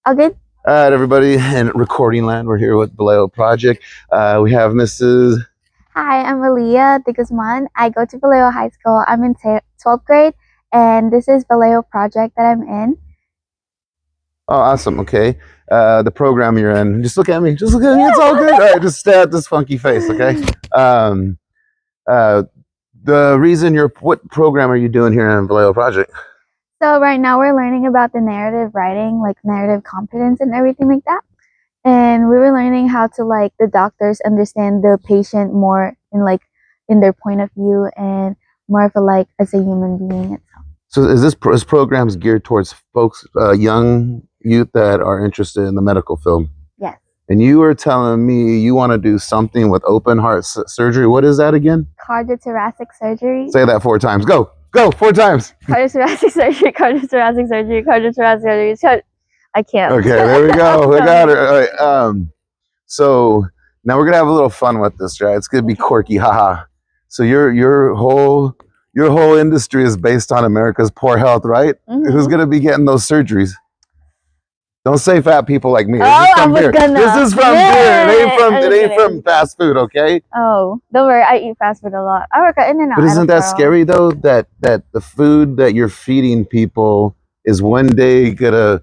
Okay. All right, everybody in recording land, we're here with Vallejo Project. We have Mrs. Hi, I'm Malia de Guzman. I go to Vallejo High School. I'm in 12th grade, and this is Vallejo Project that I'm in. Oh, awesome. Okay. The program you're in. Just look at me. Just look at me. It's all good. All right, just stare at this funky face, okay? Um, uh, the reason what program are you doing here in Vallejo Project? So right now we're learning about the narrative writing, like narrative competence and everything like that. And we were learning how to the doctors understand the patient more in their point of view and more of as a human being itself. So is this program's geared towards folks, young youth that are interested in the medical field? Yes. And you were telling me you want to do something with open heart surgery. What is that again? Cardiothoracic surgery. Say that 4 times. Go. 4 times. Cardiothoracic surgery, cardiothoracic surgery, cardiothoracic surgery. I can't. Okay, there we go. We got it. All right, so now we're gonna have a little fun with this, right? It's gonna be quirky, haha. So your whole industry is based on America's poor health, right? Mm-hmm. Who's gonna be getting those surgeries? Don't say fat people like me. This is from beer. This is from beer. It ain't from fast food, okay? Oh, don't worry. I eat fast food a lot. I work at In-N-Out. But isn't that scary though? That the food that you're feeding people is one day gonna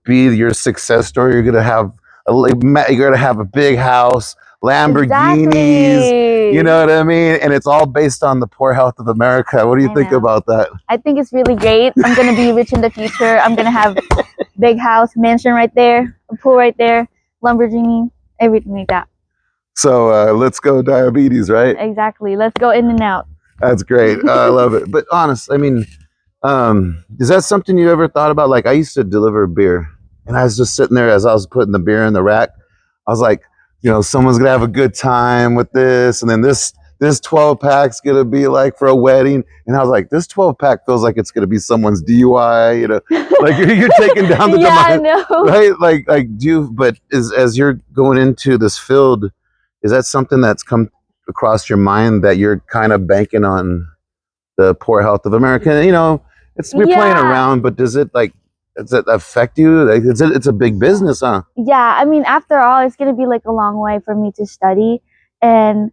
be your success story. You're gonna have a big house, Lamborghinis. Exactly. You know what I mean? And it's all based on the poor health of America. What do you think about that? I think it's really great. I'm gonna be rich in the future. I'm gonna have big house, mansion right there, a pool right there, Lamborghini, everything like that. So let's go diabetes, right? Exactly. Let's go In-N-Out. That's great. I love it. But honest, I mean, is that something you ever thought about? Like, I used to deliver beer, and I was just sitting there as I was putting the beer in the rack. I was like, someone's gonna have a good time with this, and then this 12-pack's gonna be like for a wedding. And I was like, this 12-pack feels like it's gonna be someone's DUI. Like you're taking down the I know. Right? But as you're going into this field, is that something that's come across your mind that you're kind of banking on the poor health of America? We're playing around, but does it affect you? It's a big business, huh? Yeah, I mean, after all, it's gonna be a long way for me to study, and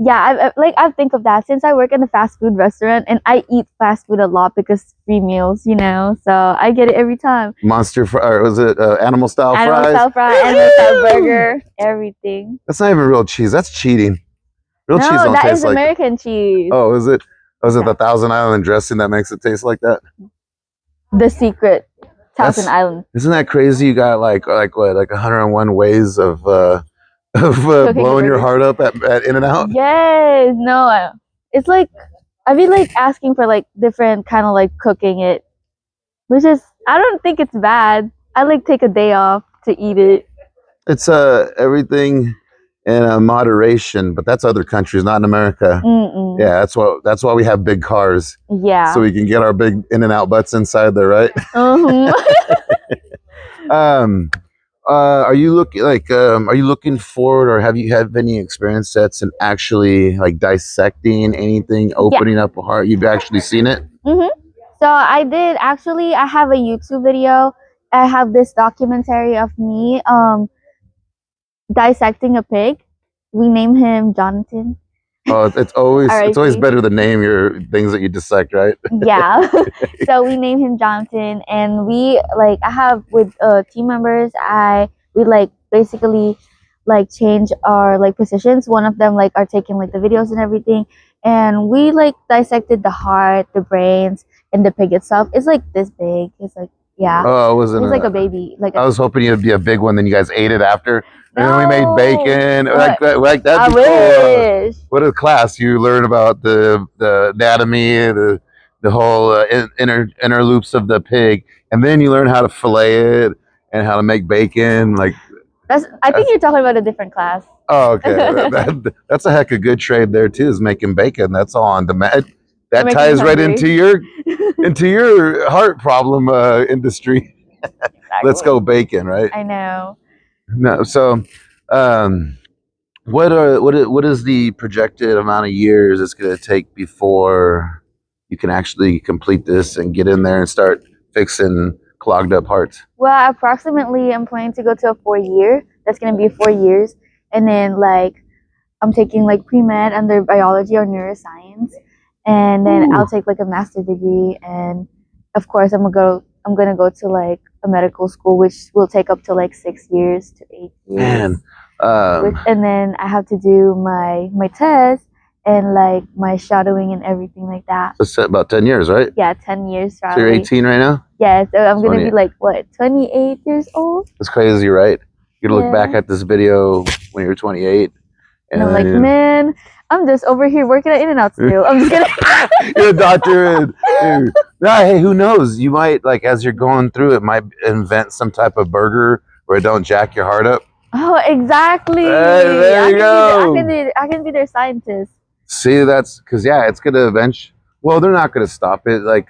yeah, I think of that since I work in a fast food restaurant and I eat fast food a lot because free meals, so I get it every time. Monster fry, or was it animal style fries? Animal style fry, animal style burger, everything. That's not even real cheese. That's cheating. Real cheese don't taste like that is American cheese. Oh, is it? Was it the Thousand Island dressing that makes it taste like that? The secret Thousand Island. Isn't that crazy? You got like 101 ways of blowing your heart up at In-N-Out? Yes, no. It's I be asking for different kind of cooking it, which is I don't think it's bad. I take a day off to eat it. It's everything in moderation, but that's other countries, not in America. Mm-mm. Yeah, that's why we have big cars. Yeah, so we can get our big In-N-Out butts inside there, right? Are you looking forward, or have you had any experience that's in actually dissecting anything, opening up a heart? You've actually seen it? Mm-hmm. So I did actually. I have a YouTube video. I have this documentary of me dissecting a pig. We name him Jonathan. Oh, it's always better to name your things that you dissect, right? Yeah. So we name him Jonathan, and we I have with team members. We basically change our positions. One of them are taking the videos and everything, and we dissected the heart, the brains, and the pig itself. It's this big. It's yeah. Oh, it wasn't. It's like a baby. I was hoping it'd be a big one. Then you guys ate it after. And then we made bacon. That'd be I wish. Cool. What a class! You learn about the anatomy, the whole inner loops of the pig, and then you learn how to fillet it and how to make bacon. I think you're talking about a different class. Oh, okay. That's a heck of good trade there too. Is making bacon. That's all on demand. That ties right into your heart problem industry. Exactly. Let's go bacon, right? I know. No, so what is the projected amount of years it's going to take before you can actually complete this and get in there and start fixing clogged up hearts? Well, approximately, I'm planning to go to a 4 year. That's gonna be 4 years, and then like I'm taking like pre med under biology or neuroscience, and then Ooh. I'll take like a master degree, and of course I'm gonna go to like a medical school, which will take up to like 6 years to 8 years. Man, um, And then I have to do my test and like my shadowing and everything like that. it's about 10 years, right? Yeah, 10 years So you're probably. 18 right now? Yeah, so I'm gonna 20. be like what, 28 years old? It's crazy, right? You're gonna look back Yeah. at this video when you're 28, And and I'm like, then man, I'm just over here working at In-N-Out still. I'm just kidding. you're a doctor. Nah, hey, who knows? You might, like, as you're going through it, might invent some type of burger where it don't jack your heart up. Oh, exactly. Hey, there you go. I can be their scientist. See, that's because yeah, it's gonna eventually. Well, they're not gonna stop it. Like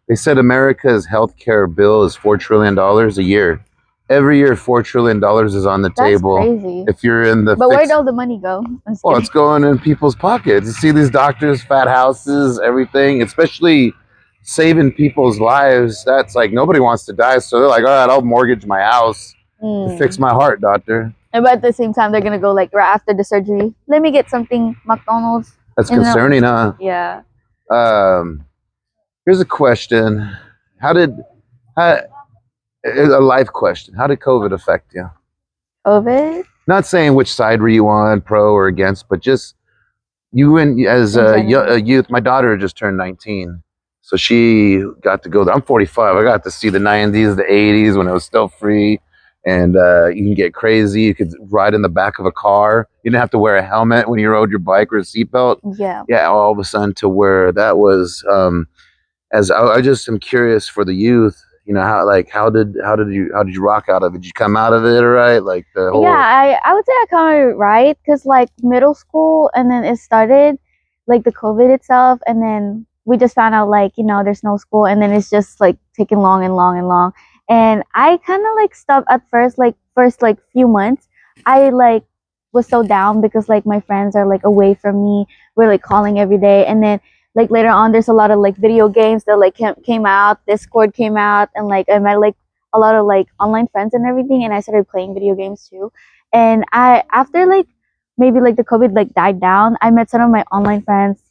they said, America's healthcare bill is $4 trillion a year. Every year, $4 trillion is on the That's table. crazy. If you're in the But where'd fix, all the money go? I'm just well, kidding. it's going in people's pockets. You see these doctors, fat houses, everything, especially saving people's lives. That's like nobody wants to die, so they're like, all right, I'll mortgage my house to fix my heart, doctor. But at the same time, they're gonna go like right after the surgery. Let me get something McDonald's. That's And then concerning, huh? yeah. Um, here's a question: How did how, a life question? How did COVID affect you? COVID Not saying which side were you on, pro or against, but just you and as in a general. youth. My daughter just turned 19, so she got to go there. I'm 45. I got to see the 90s, the 80s when it was still free, and you can get crazy. You could ride in the back of a car. You didn't have to wear a helmet when you rode your bike or a seatbelt. Yeah. Yeah, all of a sudden to where that was. As I just am curious for the youth. You know how did you rock out of it? Did you come out of it all right? Like the Yeah, whole I would say I counted it right because like middle school and then it started like the COVID itself, and then we just found out like there's no school, and then it's just like taking long and long and long. And I kind of like stopped at first, like first like few months. I like was so down because like my friends are like away from me. We're like calling every day, and then like later on, there's a lot of like video games that like came out. Discord came out, and like I met like a lot of like online friends and everything, and I started playing video games too. And I after like maybe like the COVID like died down, I met some of my online friends,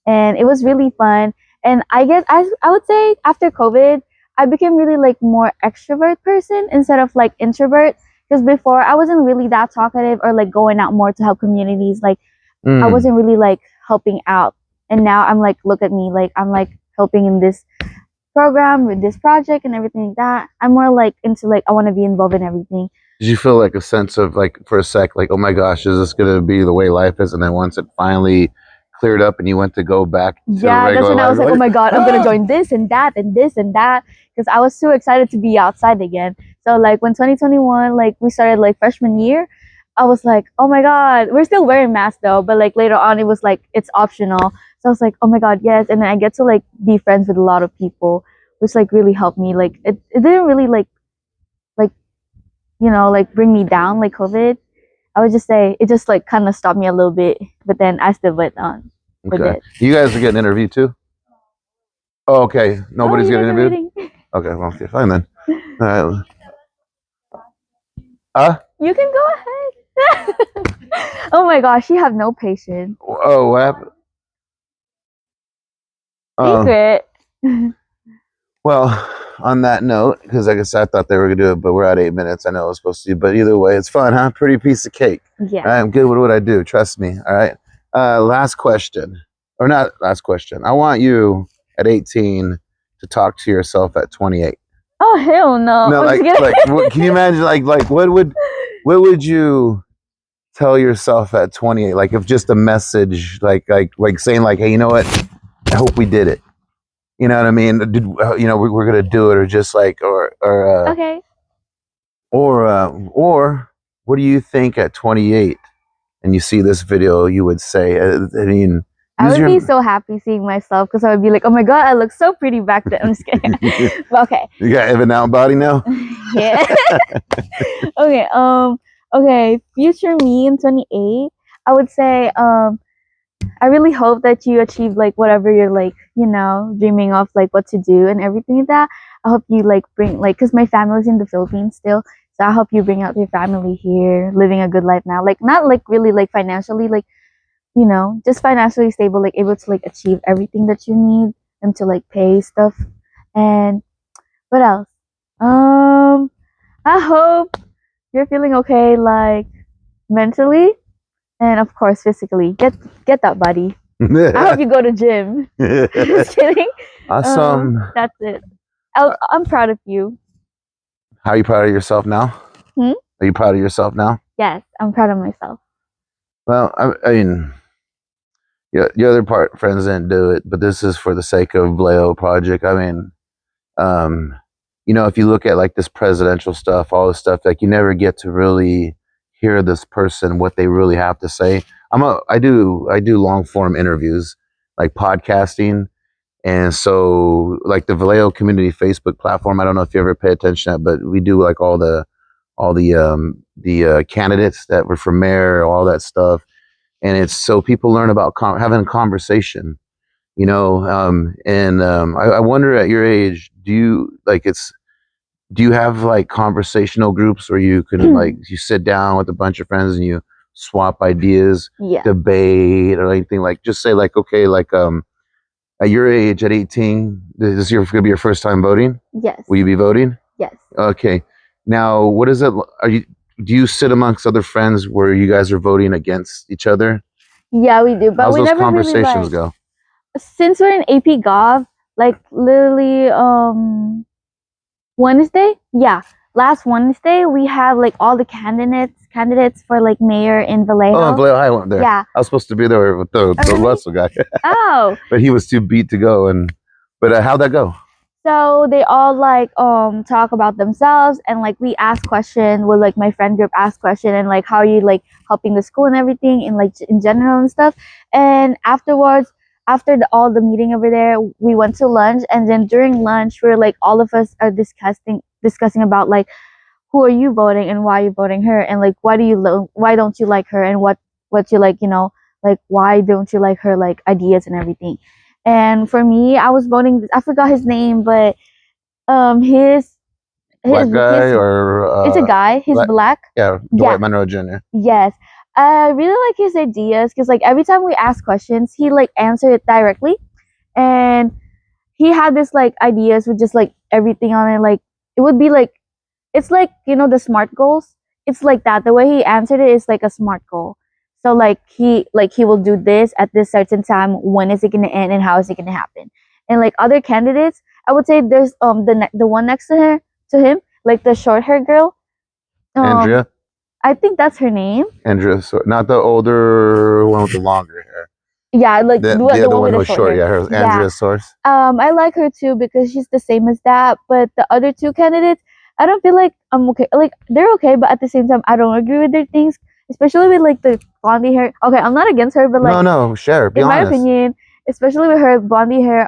and it was really fun. And I guess I would say after COVID, I became really like more extrovert person instead of like introvert, because before I wasn't really that talkative or like going out more to help communities. Like I mm. wasn't really like helping out, and now I'm like, look at me, like I'm like helping in this program with this project and everything like that. I'm more like into like I want to be involved in everything. Did you feel like a sense of like for a sec, like, oh my gosh, is this gonna be the way life is? And then once it finally cleared up and you went to go back to Yeah, that's regular when I life, was like, you're oh like, my god, I'm gonna ah! join this and that and this and that, because I was too excited to be outside again. So like when 2021, like we started like freshman year, I was like, oh my god, we're still wearing masks though, but like later on it was like it's optional. So I was like, oh my god, yes, and then I get to like be friends with a lot of people, which like really helped me. Like it didn't really like like bring me down like COVID. I would just say it just like kind of stopped me a little bit, but then I still went on with Okay. it. You guys are getting interviewed too? Oh, okay. Oh, Nobody's you getting guys are interviewed? reading. Okay, well, okay, fine then. All right. Huh? You can go ahead. Oh my gosh, you have no patience. Oh, what happened? Oh, Secret. well, on that note, because like I said, I thought they were gonna do it, but we're at 8 minutes. I know it was supposed to, but either way, it's fun, huh? Pretty piece of cake. Yeah. I'm good with what I do. Trust me. All right. Last question, or not last question. I want you at 18 to talk to yourself at 28. Oh hell no. No, I'm just like, kidding. can you imagine, like, what would you tell yourself at 28? Like, if just a message, like saying, like, hey, you know what? I hope we did it. You know what I mean? We're gonna do it, or just like, Okay. or what do you think at 28? And you see this video, you would say, I mean, I use would your. be so happy seeing myself because I would be like, oh my god, I look so pretty back then. I'm just kidding. But okay. You got even out body now. Yeah. Okay. Okay. Future me in 28. I would say I really hope that you achieve like whatever you're like, dreaming of, like what to do and everything like that. I hope you like bring like because my family's in the Philippines still, so I hope you bring out your family here, living a good life now. Like not like really like financially, like just financially stable, like able to like achieve everything that you need and to like pay stuff. And what else? Um, I hope you're feeling okay, like mentally and of course physically. Get that body. I hope you go to gym. Just kidding. Awesome. That's it. Uh, I'm proud of you. How are you proud of yourself now? Hmm? Are you proud of yourself now? Yes, I'm proud of myself. Well, I mean, yeah, the other part, friends didn't do it, but this is for the sake of Vallejo Project. I mean, um, if you look at like this presidential stuff, all this stuff, like you never get to really hear this person what they really have to say. I do long form interviews, like podcasting, and so like the Vallejo Community Facebook platform. I don't know if you ever pay attention to that, but we do like all the candidates that were for mayor, all that stuff, and it's so people learn about having a conversation. And I wonder at your age, do you have like conversational groups where you can like you sit down with a bunch of friends and you swap ideas, Yeah. debate or anything, like just say like, okay, like at your age at 18, this is gonna be your first time voting? Yes. Will you be voting? Yes. Okay. Now, what is it? Do you sit amongst other friends where you guys are voting against each other? Yeah, we do, but How's we those never really conversations like go? since we're in AP Gov, like literally Wednesday, yeah, last Wednesday we have like all the candidates for like mayor in Oh, in Vallejo. Vallejo, I went there. Yeah. I was supposed to be there with the Really? Russell guy, Oh, but he was too beat to go. But how'd that go? so they all like talk about themselves and like we ask question with like my friend group ask question and like how are you like helping the school and everything and like in general and stuff. And afterwards, after all the meeting over there, we went to lunch, and then during lunch we're like all of us are discussing about like who are you voting and why are you voting her, and like why don't you like her, and what you like, like why don't you like her like ideas and everything. And for me, I was voting, I forgot his name, but his Black guy his or it's a guy, he's black? black. Yeah, Yeah. Dwight Monroe Jr. Yes. I really like his ideas because like every time we ask questions he like answered it directly. And he had this like ideas with just like everything on it, like it would be like it's like the smart goals. It's like that, the way he answered it is like a smart goal. So like he will do this at this certain time, when is it going to end and how is it going to happen. And like other candidates, I would say there's the one next to her, to him, like the short hair girl. Andrea. I think that's her name. Andrea, not the older one with the longer hair. Yeah, like The the other one one with who the was short short. hair. Yeah, her was Yeah. Andrea Source. I like her too because she's the same as that. But the other two candidates, I don't feel like I'm okay. Like they're okay, but at the same time, I don't agree with their things, especially with like the blondie hair. Okay, I'm not against her, but like No, share. Be in my honest. opinion, especially with her blondie hair,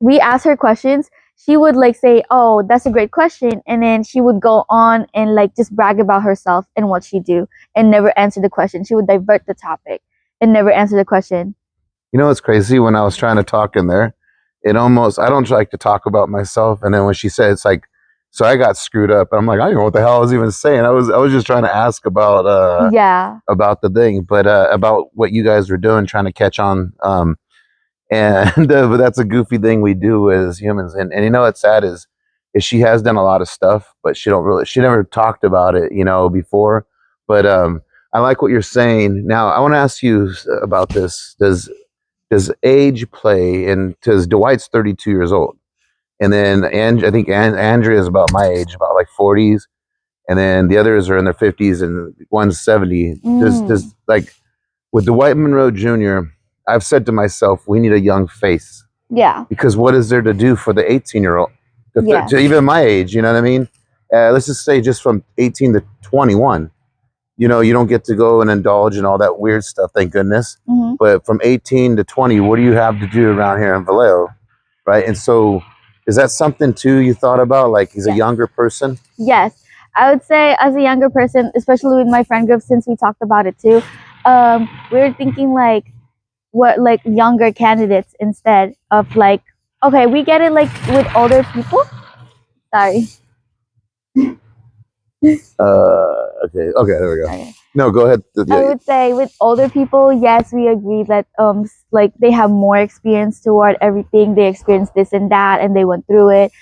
we asked her questions. She would like say, "Oh, that's a great question," and then she would go on and like just brag about herself and what she do, and never answer the question. She would divert the topic and never answer the question. You know what's crazy? When I was trying to talk in there, I don't like to talk about myself. And then when she said, it's like, so I got screwed up. I'm like, I don't know what the hell I was even saying. I was just trying to ask Yeah. about the thing, but about what you guys were doing, trying to catch on. And but that's a goofy thing we do as humans. And what's sad is she has done a lot of stuff, but she never talked about it, before. But I like what you're saying. Now I want to ask you about this. Does age play? And because Dwight's 32 years old, and then I think Andrea is about my age, about like 40s, and then the others are in their 50s, and one's 70. Does like with Dwight Monroe Jr., I've said to myself, we need a young face, Yeah. because what is there to do for the 18-year-old, Yeah. to even my age? You know what I mean? Let's just say just from 18 to 21. You don't get to go and indulge in all that weird stuff, thank goodness. Hmm. But from 18 to 20, what do you have to do around here in Vallejo, right? And so, is that something too you thought about? Like, he's a Yes. younger person. Yes, I would say as a younger person, especially with my friend group, since we talked about it too, we were thinking like what like younger candidates instead of like Okay, we get it like with older people. Sorry. Okay, there we go. Okay. No, go ahead. I would say with older people, yes, we agree that like they have more experience toward everything. They experienced this and that, and they went through it.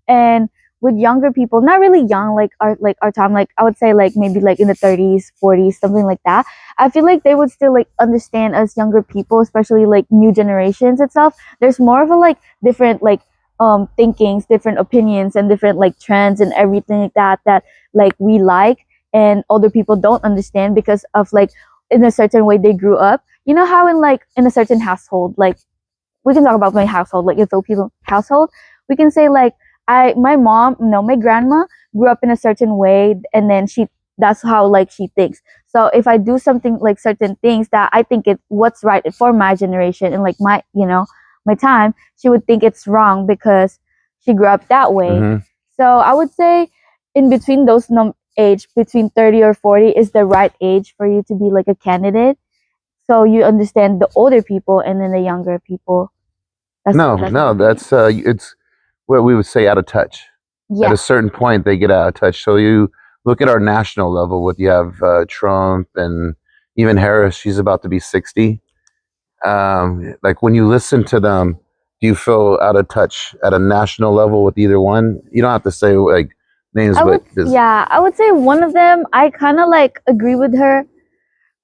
And with younger people, not really young, like our time, like I would say like maybe like in the 30s, 40s, something like that. I feel like they would still like understand us younger people, especially like new generations itself. There's more of a like different like thinkings, different opinions, and different like trends and everything like that that like we like and older people don't understand because of like in a certain way they grew up. You know how in like in a certain household, like we can talk about my household, like in Filipino household, we can say like my mom, no, my grandma grew up in a certain way, and then that's how like she thinks. So if I do something like certain things that I think it what's right for my generation and like my my time, she would think it's wrong because she grew up that way. Mm-hmm. So I would say in between those age between 30 or 40 is the right age for you to be like a candidate, so you understand the older people and then the younger people. That's my No, opinion. that's it's what we would say out of touch. At a Yeah, certain point, they get out of touch. So you look at our national level. What you have, Trump and even Harris. She's about to be 60. Like when you listen to them, do you feel out of touch at a national level with either one? You don't have to say like names, I but would. Yeah, I would say one of them. I kind of like agree with her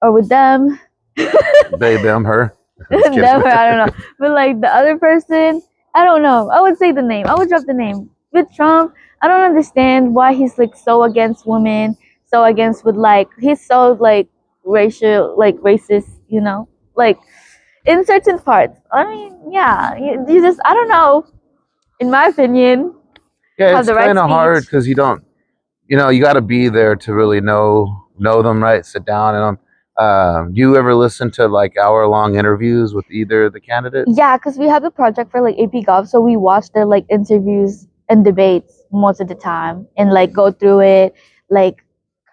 or with them. they, them, her. Just kidding. Them, I don't know. But like the other person, I don't know. I would say the name. I would drop the name. With Trump, I don't understand why he's like so against women, so against with like he's so like racial, like racist. Like in certain parts. I mean, yeah, you just I don't know. In my opinion, Yeah, have it's the right kind of hard speech. because you don't. You got to be there to really know them, right? Sit down and do you ever listen to like hour-long interviews with either of the candidates? Yeah, because we have a project for like AP Gov, so we watch their like interviews and debates most of the time, and like go through it, like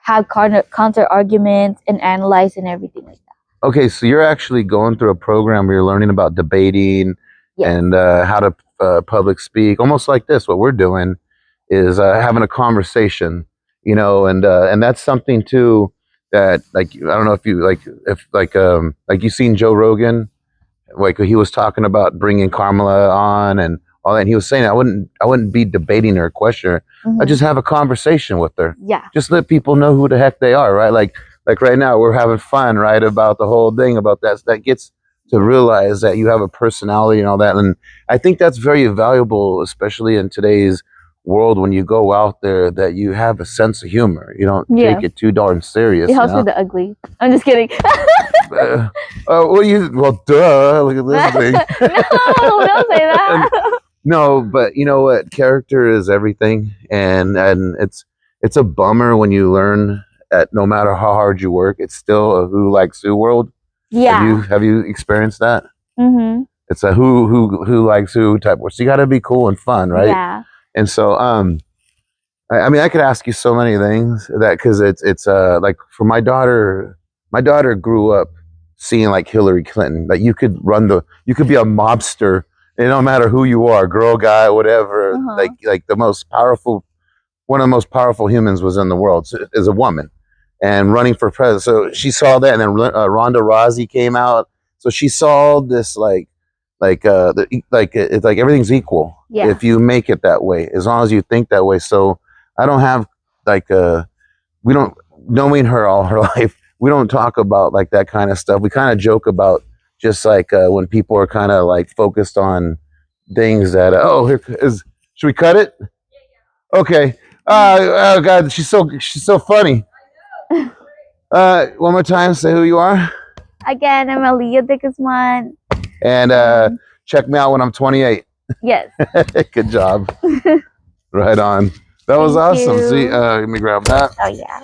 have counter arguments and analyze and everything like that. Okay, so you're actually going through a program where you're learning about debating Yes. and how to public speak, almost like this. What we're doing is having a conversation, and that's something too that like I don't know if you like you seen Joe Rogan, like he was talking about bringing Carmela on and all that. And he was saying I wouldn't be debating her, question her. I Hmm. just have a conversation with her. Yeah. Just let people know who the heck they are, right? Like right now we're having fun, right, about the whole thing about that gets to realize that you have a personality and all that. And I think that's very valuable, especially in today's world when you go out there, that you have a sense of humor. You don't Yeah. take it too darn It serious, helps with the ugly. I'm just kidding. uh, well, duh, look at this thing. No, don't say that. No, but you know what? Character is everything, and it's a bummer when you learn that no matter how hard you work, it's still a who likes who world. Have you Yeah. have you experienced that? Mhm. It's a who likes who type work. So you got to be cool and fun, right? Yeah. And so I mean, I could ask you so many things that because it's like for my daughter grew up seeing like Hillary Clinton. Like you could be a mobster. It don't matter who you are, girl, guy, whatever. Uh huh. Like the most powerful, one of the most powerful humans was in the world is a woman, and running for president. So she saw that, and then Ronda Rousey came out. So she saw this it's like everything's equal Yeah. if you make it that way, as long as you think that way. So I don't have like we don't knowing her all her life. We don't talk about like that kind of stuff. We kind of joke about just like when people are kind of like focused on things that here is should we cut it? Okay. Oh God, she's so funny. One more time, say who you are, Again, I'm Aliyah Dickesman. and And check me out when I'm 28. yes. Good job. Right on. That was Thank awesome. See, you. let me grab that. Oh yeah.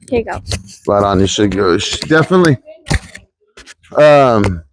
Here you go. Right on. You should go. Definitely. Um,